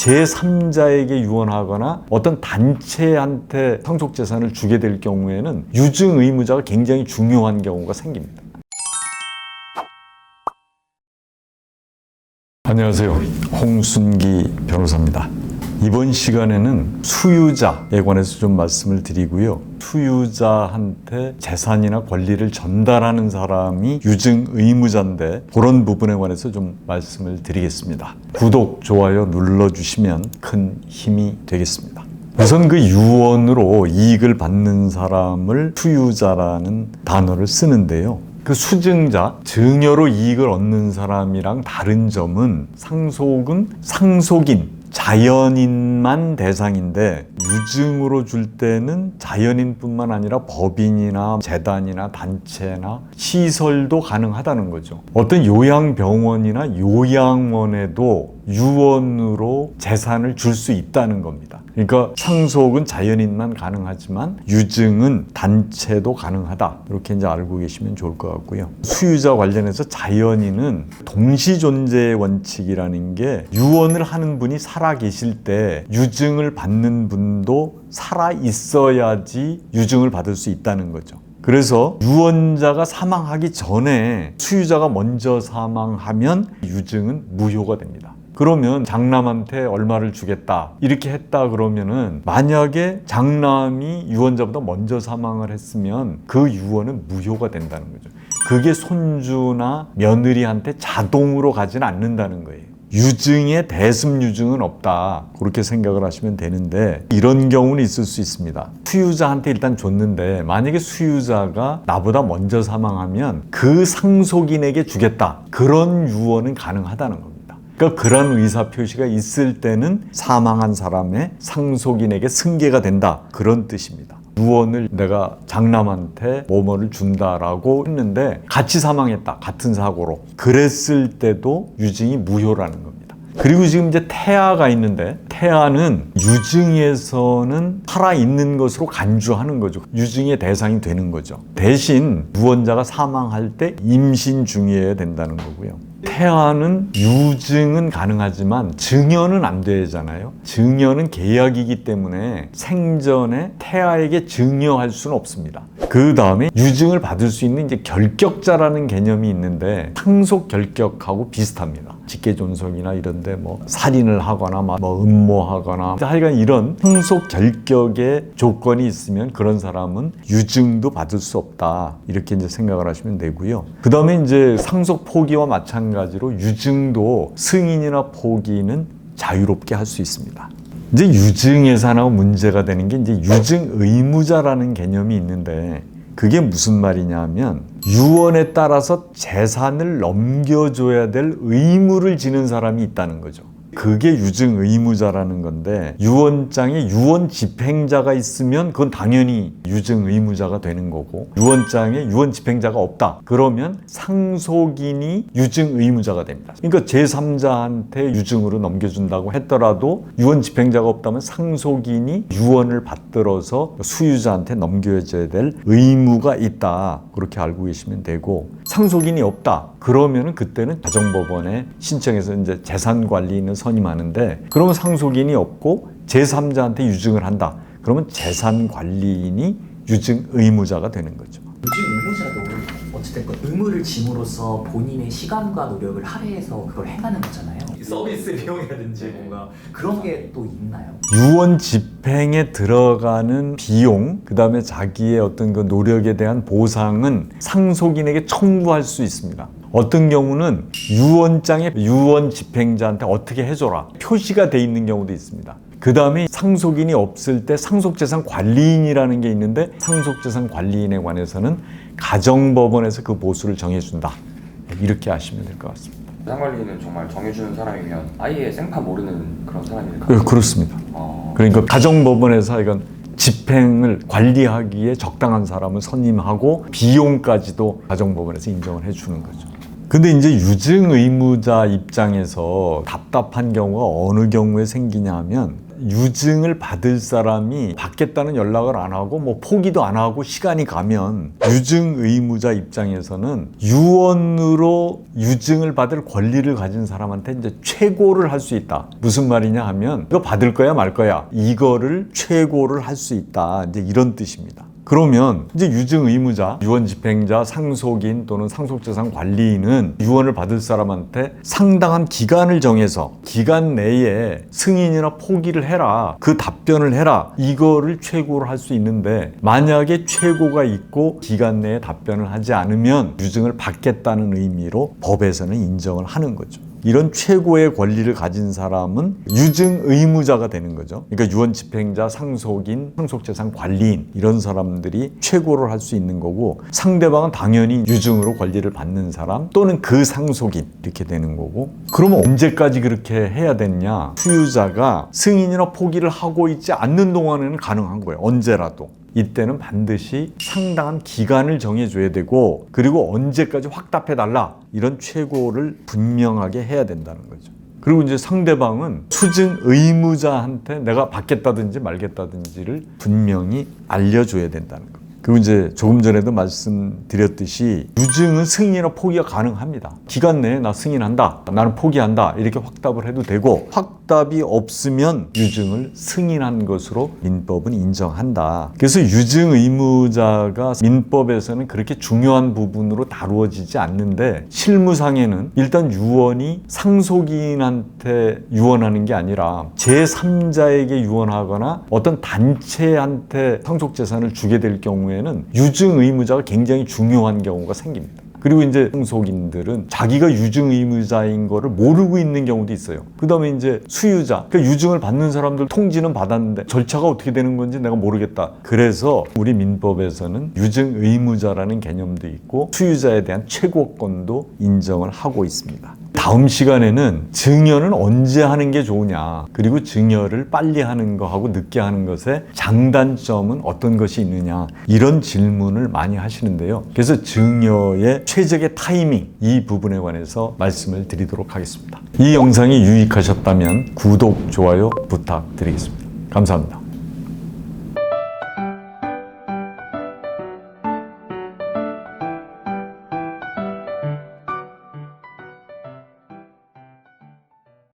제3자에게 유언하거나 어떤 단체한테 상속재산을 주게 될 경우에는 유증의무자가 굉장히 중요한 경우가 생깁니다. 안녕하세요. 홍순기 변호사입니다. 이번 시간에는 수유자에 관해서 좀 말씀을 드리고요. 수유자한테 재산이나 권리를 전달하는 사람이 유증 의무자인데 그런 부분에 관해서 좀 말씀을 드리겠습니다. 구독, 좋아요 눌러주시면 큰 힘이 되겠습니다. 우선 그 유언으로 이익을 받는 사람을 수유자라는 단어를 쓰는데요. 그 수증자, 증여로 이익을 얻는 사람이랑 다른 점은 상속은 상속인, 자연인만 대상인데 유증으로 줄 때는 자연인뿐만 아니라 법인이나 재단이나 단체나 시설도 가능하다는 거죠. 어떤 요양병원이나 요양원에도 유언으로 재산을 줄 수 있다는 겁니다. 그러니까 상속은 자연인만 가능하지만 유증은 단체도 가능하다. 이렇게 이제 알고 계시면 좋을 것 같고요. 수유자 관련해서 자연인은 동시존재의 원칙이라는 게 유언을 하는 분이 살아 계실 때 유증을 받는 분도 살아 있어야지 유증을 받을 수 있다는 거죠. 그래서 유언자가 사망하기 전에 수유자가 먼저 사망하면 유증은 무효가 됩니다. 그러면 장남한테 얼마를 주겠다 이렇게 했다 그러면은 만약에 장남이 유언자보다 먼저 사망을 했으면 그 유언은 무효가 된다는 거죠. 그게 손주나 며느리한테 자동으로 가지는 않는다는 거예요. 유증에 대습 유증은 없다 그렇게 생각을 하시면 되는데 이런 경우는 있을 수 있습니다. 수유자한테 일단 줬는데 만약에 수유자가 나보다 먼저 사망하면 그 상속인에게 주겠다 그런 유언은 가능하다는 겁니다. 그러니까 그런 의사표시가 있을 때는 사망한 사람의 상속인에게 승계가 된다 그런 뜻입니다. 유언을 내가 장남한테 뭐뭐를 준다라고 했는데 같이 사망했다 같은 사고로 그랬을 때도 유증이 무효라는 겁니다. 그리고 지금 이제 태아가 있는데 태아는 유증에서는 살아있는 것으로 간주하는 거죠. 유증의 대상이 되는 거죠. 대신 유언자가 사망할 때 임신 중이어야 된다는 거고요. 태아는 유증은 가능하지만 증여는 안 되잖아요. 증여는 계약이기 때문에 생전에 태아에게 증여할 수는 없습니다. 그 다음에 유증을 받을 수 있는 이제 결격자라는 개념이 있는데 상속 결격하고 비슷합니다. 직계존속이나 이런데 뭐 살인을 하거나 뭐 음모하거나 하여간 이런 상속 결격의 조건이 있으면 그런 사람은 유증도 받을 수 없다 이렇게 이제 생각을 하시면 되고요. 그 다음에 이제 상속 포기와 마찬가지로 유증도 승인이나 포기는 자유롭게 할 수 있습니다. 이제 유증 예산하고 문제가 되는 게 이제 유증 의무자라는 개념이 있는데 그게 무슨 말이냐면 유언에 따라서 재산을 넘겨줘야 될 의무를 지는 사람이 있다는 거죠. 그게 유증 의무자라는 건데 유언장에 유언 집행자가 있으면 그건 당연히 유증 의무자가 되는 거고 유언장에 유언 집행자가 없다 그러면 상속인이 유증 의무자가 됩니다. 그러니까 제3자한테 유증으로 넘겨준다고 했더라도 유언 집행자가 없다면 상속인이 유언을 받들어서 수유자한테 넘겨줘야 될 의무가 있다 그렇게 알고 계시면 되고 상속인이 없다 그러면은 그때는 가정법원에 신청해서 이제 재산관리인을 선임하는데 그러면 상속인이 없고 제3자한테 유증을 한다. 그러면 재산관리인이 유증 의무자가 되는 거죠. 유증 의무자도 어쨌든 의무를 짐으로써 본인의 시간과 노력을 할애해서 그걸 행하는 거잖아요. 서비스 비용이라든지 뭔가 그런 게 또 있나요? 유언 집행에 들어가는 비용, 그 다음에 자기의 어떤 그 노력에 대한 보상은 상속인에게 청구할 수 있습니다. 어떤 경우는 유언장에 유언 집행자한테 어떻게 해줘라 표시가 돼 있는 경우도 있습니다. 그 다음에 상속인이 없을 때 상속재산 관리인이라는 게 있는데 상속재산 관리인에 관해서는 가정법원에서 그 보수를 정해준다 이렇게 아시면 될 것 같습니다. 재산관리인은 정말 정해주는 사람이면 아예 생파 모르는 그런 사람일까요? 네, 그렇습니다. 그러니까 가정법원에서 이건 집행을 관리하기에 적당한 사람을 선임하고 비용까지도 가정법원에서 인정을 해주는 거죠. 근데 이제 유증 의무자 입장에서 답답한 경우가 어느 경우에 생기냐 하면 유증을 받을 사람이 받겠다는 연락을 안 하고 뭐 포기도 안 하고 시간이 가면 유증 의무자 입장에서는 유언으로 유증을 받을 권리를 가진 사람한테 이제 최고를 할 수 있다. 무슨 말이냐 하면 이거 받을 거야 말 거야. 이거를 최고를 할 수 있다. 이제 이런 뜻입니다. 그러면 이제 유증 의무자, 유언 집행자, 상속인 또는 상속재산 관리인은 유언을 받을 사람한테 상당한 기간을 정해서 기간 내에 승인이나 포기를 해라. 그 답변을 해라. 이거를 최고로 할 수 있는데 만약에 최고가 있고 기간 내에 답변을 하지 않으면 유증을 받겠다는 의미로 법에서는 인정을 하는 거죠. 이런 최고의 권리를 가진 사람은 유증 의무자가 되는 거죠. 그러니까 유언 집행자, 상속인, 상속재산 관리인 이런 사람들이 최고를 할 수 있는 거고 상대방은 당연히 유증으로 권리를 받는 사람 또는 그 상속인 이렇게 되는 거고 그러면 언제까지 그렇게 해야 되냐? 수유자가 승인이나 포기를 하고 있지 않는 동안에는 가능한 거예요. 언제라도. 이때는 반드시 상당한 기간을 정해줘야 되고 그리고 언제까지 확답해달라 이런 최고를 분명하게 해야 된다는 거죠. 그리고 이제 상대방은 수증 의무자한테 내가 받겠다든지 말겠다든지를 분명히 알려줘야 된다는 거예요. 그리고 이제 조금 전에도 말씀드렸듯이 유증은 승인이나 포기가 가능합니다. 기간 내에 나 승인한다, 나는 포기한다 이렇게 확답을 해도 되고 확답이 없으면 유증을 승인한 것으로 민법은 인정한다. 그래서 유증 의무자가 민법에서는 그렇게 중요한 부분으로 다루어지지 않는데 실무상에는 일단 유언이 상속인한테 유언하는 게 아니라 제3자에게 유언하거나 어떤 단체한테 상속재산을 주게 될 경우에 유증 의무자가 굉장히 중요한 경우가 생깁니다. 그리고 이제 상속인들은 자기가 유증 의무자인 거를 모르고 있는 경우도 있어요. 그 다음에 이제 수유자, 그러니까 유증을 받는 사람들 통지는 받았는데 절차가 어떻게 되는 건지 내가 모르겠다. 그래서 우리 민법에서는 유증 의무자라는 개념도 있고 수유자에 대한 최고권도 인정을 하고 있습니다. 다음 시간에는 증여는 언제 하는 게 좋으냐, 그리고 증여를 빨리 하는 거하고 늦게 하는 것의 장단점은 어떤 것이 있느냐, 이런 질문을 많이 하시는데요. 그래서 증여의 최적의 타이밍, 이 부분에 관해서 말씀을 드리도록 하겠습니다. 이 영상이 유익하셨다면 구독, 좋아요 부탁드리겠습니다. 감사합니다.